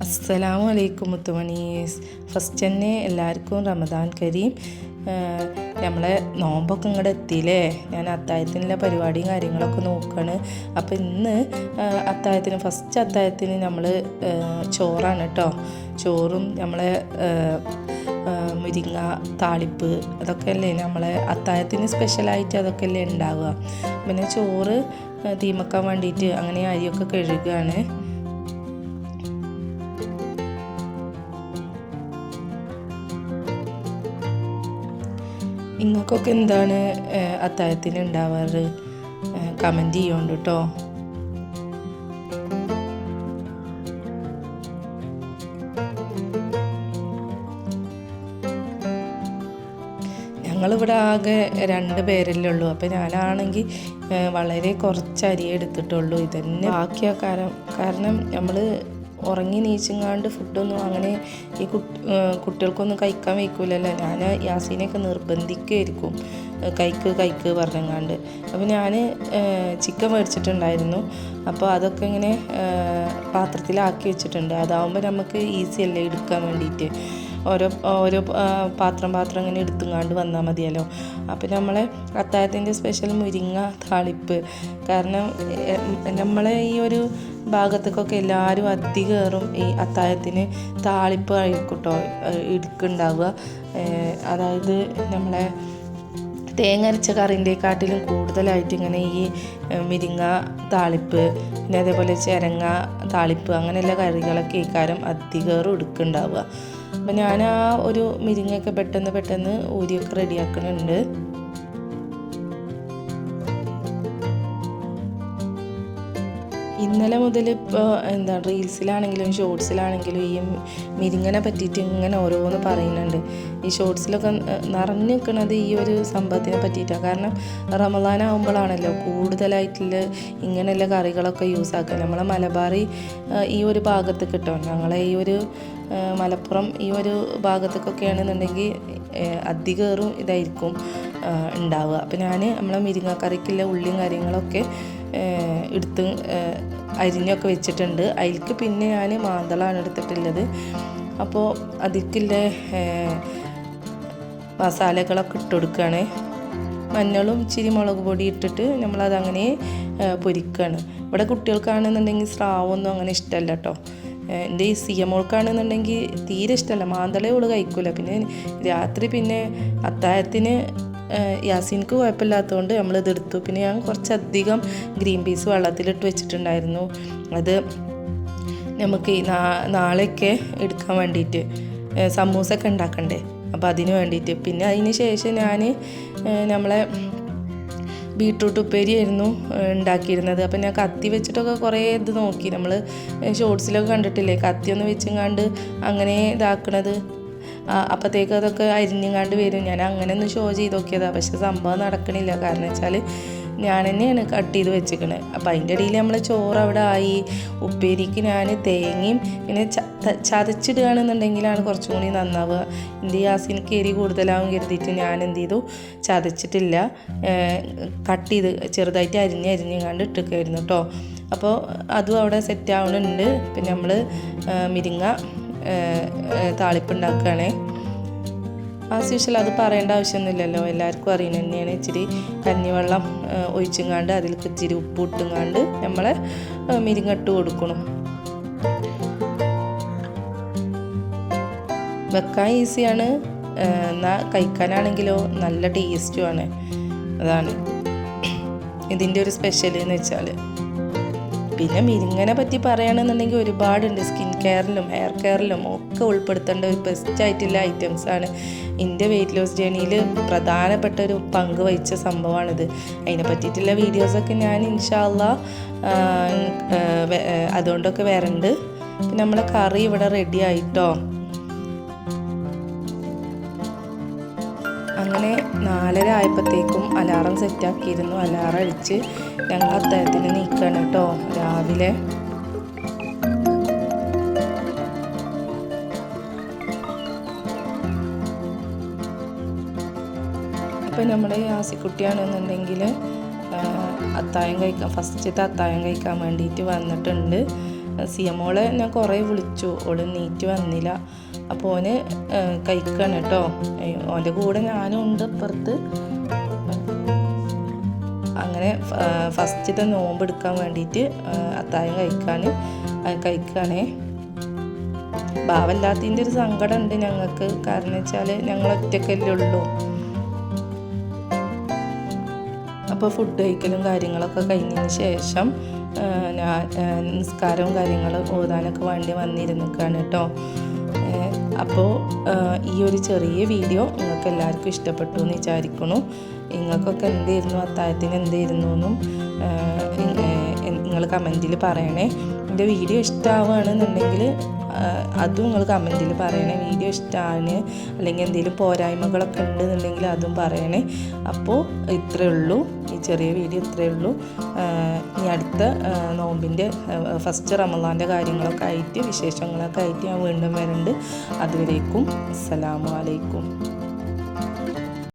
അസ്സലാമു അലൈക്കും മുത്തുമണീസ്. ഫസ്റ്റ് തന്നെ എല്ലാവർക്കും റമദാൻ കരീം. നമ്മളെ നോമ്പൊക്കെ ഇങ്ങോട്ട് എത്തിയില്ലേ. ഞാൻ അത്താഴത്തിനുള്ള പരിപാടിയും കാര്യങ്ങളൊക്കെ നോക്കുകയാണ്. അപ്പോൾ ഇന്ന് ഫസ്റ്റ് അത്താഴത്തിന് നമ്മൾ ചോറാണ് കേട്ടോ. ചോറും നമ്മളെ മുരിങ്ങ താളിപ്പ് അതൊക്കെ അല്ലേ നമ്മളെ അത്താഴത്തിന് സ്പെഷ്യലായിട്ട് അതൊക്കെ അല്ലേ ഉണ്ടാവുക. പിന്നെ ചോറ് തീമക്കാൻ വേണ്ടിയിട്ട് അങ്ങനെ അരിയൊക്കെ കഴുകുകയാണ്. നിങ്ങൾക്കൊക്കെ എന്താണ് അത്താഴത്തിന് ഉണ്ടാവാറ്? കമൻറ്റ് ചെയ്യുന്നുണ്ട് കേട്ടോ. ഞങ്ങളിവിടെ ആകെ 2 പേരല്ലേ ഉള്ളൂ. അപ്പോൾ ഞാനാണെങ്കിൽ വളരെ കുറച്ച് അരിയെ എടുത്തിട്ടുള്ളൂ. ഇതന്നെ ബാക്കിയാക്കാരം. കാരണം നമ്മൾ ഉറങ്ങി നീച്ചങ്ങാണ്ട് ഫുഡൊന്നും അങ്ങനെ ഈ കുട്ടികൾക്കൊന്നും കഴിക്കാൻ വയ്ക്കൂലല്ലോ. ഞാൻ യാസീനെയൊക്കെ നിർബന്ധിക്കുമായിരിക്കും കഴിക്ക് പറഞ്ഞങ്ങാണ്ട്. അപ്പോൾ ഞാൻ ചിക്കൻ മേടിച്ചിട്ടുണ്ടായിരുന്നു. അപ്പോൾ അതൊക്കെ ഇങ്ങനെ പാത്രത്തിലാക്കി വെച്ചിട്ടുണ്ട്. അതാവുമ്പോൾ നമുക്ക് ഈസി അല്ലേ എടുക്കാൻ വേണ്ടിയിട്ട്. ഓരോ പാത്രം ഇങ്ങനെ എടുത്തുങ്ങാണ്ട് വന്നാൽ മതിയല്ലോ. അപ്പോൾ നമ്മളെ അത്താഴത്തിൻ്റെ സ്പെഷ്യൽ മുരിങ്ങ താളിപ്പ്. കാരണം നമ്മളെ ഈ ഒരു ഭാഗത്തേക്കൊക്കെ എല്ലാവരും അധികേറും ഈ അത്താഴത്തിന് താളിപ്പ് ആയിരിക്കും കേട്ടോ എടുക്കുന്നുണ്ടാവുക. അതായത് നമ്മളെ തേങ്ങ അരച്ച കറിൻ്റെക്കാട്ടിലും കൂടുതലായിട്ട് ഇങ്ങനെ ഈ മുരിങ്ങ താളിപ്പ്, പിന്നെ അതേപോലെ ചിരങ്ങ താളിപ്പ്, അങ്ങനെയുള്ള കറികളൊക്കെ ഇക്കാരം അധികേറും എടുക്കുന്നുണ്ടാവുക. അപ്പം ഞാൻ ആ ഒരു മുരിങ്ങയൊക്കെ പെട്ടെന്ന് ഊരിയൊക്കെ റെഡിയാക്കുന്നുണ്ട്. ഇന്നലെ മുതൽ ഇപ്പോൾ റീൽസിലാണെങ്കിലും ഷോർട്സിലാണെങ്കിലും ഈ മുരിങ്ങനെ പറ്റിയിട്ട് ഇങ്ങനെ ഓരോന്ന് പറയുന്നുണ്ട്. ഈ ഷോർട്സിലൊക്കെ നിറഞ്ഞു നിൽക്കുന്നത് ഈ ഒരു സംഭവത്തിനെ പറ്റിയിട്ടാണ്. കാരണം റമദാനാകുമ്പോഴാണല്ലോ കൂടുതലായിട്ടുള്ള ഇങ്ങനെയുള്ള കറികളൊക്കെ യൂസ് ആക്കുക. നമ്മളെ മലബാറി ഈ ഒരു ഭാഗത്ത് കിട്ടും. ഞങ്ങളെ ഈ ഒരു മലപ്പുറം ഈ ഒരു ഭാഗത്തേക്കൊക്കെ ആണെന്നുണ്ടെങ്കിൽ അധികേറും ഇതായിരിക്കും ഉണ്ടാവുക. അപ്പോൾ ഞാൻ നമ്മളെ മുരിങ്ങക്കറിക്കുള്ള ഉള്ളിയും കാര്യങ്ങളൊക്കെ എടുത്ത് അരിഞ്ഞൊക്കെ വെച്ചിട്ടുണ്ട്. അതിലേക്ക് പിന്നെ ഞാൻ മാന്തളാണ് എടുത്തിട്ടുള്ളത്. അപ്പോൾ അതിലേക്കുള്ള മസാലകളൊക്കെ ഇട്ട് കൊടുക്കുകയാണ്. മഞ്ഞളും ഇച്ചിരി മുളക് പൊടി ഇട്ടിട്ട് നമ്മളതങ്ങനെ പൊരിക്കുകയാണ്. ഇവിടെ കുട്ടികൾക്കാണെന്നുണ്ടെങ്കിൽ സ്രാവൊന്നും അങ്ങനെ ഇഷ്ടമല്ല കേട്ടോ. എൻ്റെ ഈ സിയമോൾക്കാണെന്നുണ്ടെങ്കിൽ തീരെ ഇഷ്ടമല്ല. മാന്തളേ ഓള് കഴിക്കൂല. പിന്നെ രാത്രി പിന്നെ അത്താഴത്തിന് യാസീൻക്ക് കുഴപ്പമില്ലാത്തതുകൊണ്ട് നമ്മളിത് എടുത്തു. പിന്നെ ഞാൻ കുറച്ചധികം ഗ്രീൻ പീസ് വെള്ളത്തിലിട്ട് വെച്ചിട്ടുണ്ടായിരുന്നു. അത് നമുക്ക് നാളെയൊക്കെ എടുക്കാൻ വേണ്ടിയിട്ട് സമൂസൊക്കെ ഉണ്ടാക്കണ്ടേ. അപ്പോൾ അതിന് വേണ്ടിയിട്ട്. പിന്നെ അതിന് ശേഷം ഞാൻ നമ്മളെ ബീട്രൂട്ട് ഉപ്പേരി ആയിരുന്നു ഉണ്ടാക്കിയിരുന്നത്. അപ്പം ഞാൻ കത്തി വെച്ചിട്ടൊക്കെ കുറേ ഇത് നോക്കി. നമ്മൾ ഷോർട്സിലൊക്കെ കണ്ടിട്ടില്ലേ കത്തിയൊന്ന് വെച്ചങ്ങാണ്ട് അങ്ങനെ ഇതാക്കണത്. അപ്പോഴത്തേക്ക് അതൊക്കെ അരിഞ്ഞങ്ങാണ്ട് വരും. ഞാൻ അങ്ങനെ ഒന്ന് ഷോ ചെയ്ത് നോക്കിയതാണ്. പക്ഷെ സംഭവം നടക്കണില്ല. കാരണം വെച്ചാൽ ഞാൻ തന്നെയാണ് കട്ട് ചെയ്ത് വെച്ചിരിക്കണത്. അപ്പോൾ അതിൻ്റെ ഇടയിൽ നമ്മൾ ചോറ് അവിടെ ആയി. ഉപ്പേരിക്ക് ഞാൻ തേങ്ങയും പിന്നെ ചതച്ചിടുകയാണെന്നുണ്ടെങ്കിലാണ് കുറച്ചും കൂടി നന്നാവുക. എൻ്റെ യാസീൻക്ക് എരി കൂടുതലാവും കരുതിയിട്ട് ഞാൻ എന്ത് ചെയ്തു, ചതച്ചിട്ടില്ല, കട്ട് ചെയ്ത് ചെറുതായിട്ട് അരിഞ്ഞങ്ങാണ്ട് ഇട്ടിരിക്കുമായിരുന്നു കേട്ടോ. അപ്പോൾ അതും അവിടെ സെറ്റ് ആവുന്നുണ്ട്. പിന്നെ നമ്മൾ മുരിങ്ങ താളിപ്പ് ഉണ്ടാക്കുകയാണേ. ആസ് യൂഷ്വൽ അത് പറയേണ്ട ആവശ്യമൊന്നുമില്ലല്ലോ, എല്ലാവർക്കും അറിയുന്നത് തന്നെയാണ്. ഇച്ചിരി കഞ്ഞിവെള്ളം ഒഴിച്ചങ്ങാണ്ട് അതിൽ ഇച്ചിരി ഉപ്പ് ഇട്ടുങ്ങാണ്ട് നമ്മളെ മുരിങ്ങ ഇട്ട് കൊടുക്കണം. വെക്കാൻ ഈസിയാണ്, എന്നാൽ കഴിക്കാനാണെങ്കിലോ നല്ല ടേസ്റ്റുമാണ്. അതാണ് ഇതിൻ്റെ ഒരു സ്പെഷ്യൽ എന്ന് വെച്ചാൽ. പിന്നെ മുരിങ്ങനെ പറ്റി പറയുകയാണെന്നുണ്ടെങ്കിൽ ഒരുപാടുണ്ട്. സ്കിൻ കെയറിലും ഹെയർ കെയറിലും ഒക്കെ ഉൾപ്പെടുത്തേണ്ട ഒരു ബെസ്റ്റായിട്ടുള്ള ഐറ്റംസാണ്. എൻ്റെ വെയിറ്റ് ലോസ് ജേണിയിൽ പ്രധാനപ്പെട്ട ഒരു പങ്ക് വഹിച്ച സംഭവമാണിത്. അതിനെ പറ്റിയിട്ടുള്ള വീഡിയോസൊക്കെ ഞാൻ ഇൻഷാ അല്ലാഹ് അതുകൊണ്ടൊക്കെ വരണ്ട്. പിന്നെ നമ്മളെ കറി ഇവിടെ റെഡി ആയിട്ടോ. അങ്ങനെ 4:30 ആയപ്പോഴത്തേക്കും അലാറം സെറ്റാക്കിയിരുന്നു. അലാറം അടിച്ച് ഞങ്ങൾ അത്താഴത്തിന് നീക്കുകയാണ് കേട്ടോ രാവിലെ. അപ്പോൾ നമ്മുടെ ആസിക്കുട്ടിയാണെന്നുണ്ടെങ്കിൽ അത്താഴം കഴിക്കാൻ ഫസ്റ്റത്തെ അത്താഴം കഴിക്കാൻ വേണ്ടിയിട്ട് വന്നിട്ടുണ്ട്. സിയമോളെ ഞാൻ കുറേ വിളിച്ചു, ഓള് നീറ്റ് വന്നില്ല. അപ്പോൾ ഓന് കഴിക്കണം കേട്ടോ. ഓൻ്റെ കൂടെ ഞാനും ഉണ്ട് ഇപ്പുറത്ത്. അങ്ങനെ ഫസ്റ്റത്തെ നോമ്പ് എടുക്കാൻ വേണ്ടിയിട്ട് അത്താഴം കഴിക്കുകയാണേ. ഭാവമില്ലാത്തതിൻ്റെ ഒരു സങ്കടം ഉണ്ട് ഞങ്ങൾക്ക്. കാരണം വെച്ചാൽ ഞങ്ങൾ ഒറ്റക്കല്ലേ ഉള്ളൂ. അപ്പോൾ ഫുഡ് കഴിക്കലും കാര്യങ്ങളൊക്കെ കഴിഞ്ഞതിന് ശേഷം ഞാൻ നിസ്കാരവും കാര്യങ്ങളും ഓതാനൊക്കെ വേണ്ടി വന്നിരുന്നിക്കാണ് കേട്ടോ. അപ്പോൾ ഈ ഒരു ചെറിയ വീഡിയോ നിങ്ങൾക്ക് എല്ലാവർക്കും ഇഷ്ടപ്പെട്ടു എന്ന് വിചാരിക്കുന്നു. നിങ്ങൾക്കൊക്കെ എന്തായിരുന്നു അത്താഴത്തിന് എന്തായിരുന്നു എന്നും നിങ്ങൾ കമൻറ്റിൽ പറയണേ. എൻ്റെ വീഡിയോ ഇഷ്ടമാവുകയാണെന്നുണ്ടെങ്കിൽ അതും നിങ്ങൾ കമൻറ്റിൽ പറയണേ. വീഡിയോ ഇഷ്ടമാണ് അല്ലെങ്കിൽ എന്തെങ്കിലും പോരായ്മകളൊക്കെ ഉണ്ടെന്നുണ്ടെങ്കിൽ അതും പറയണേ. അപ്പോൾ ഇത്രയേ ഉള്ളൂ, ഈ ചെറിയ വീഡിയോ ഇത്രയേ ഉള്ളൂ. ഇനി അടുത്ത നോമ്പിൻ്റെ ഫസ്റ്റ് റമളാൻ്റെ കാര്യങ്ങളൊക്കെ ആയിട്ട് വിശേഷങ്ങളൊക്കെ ആയിട്ട് ഞാൻ വീണ്ടും വരുന്നുണ്ട്. അതുവരേക്കും അസ്സലാമു അലൈക്കും.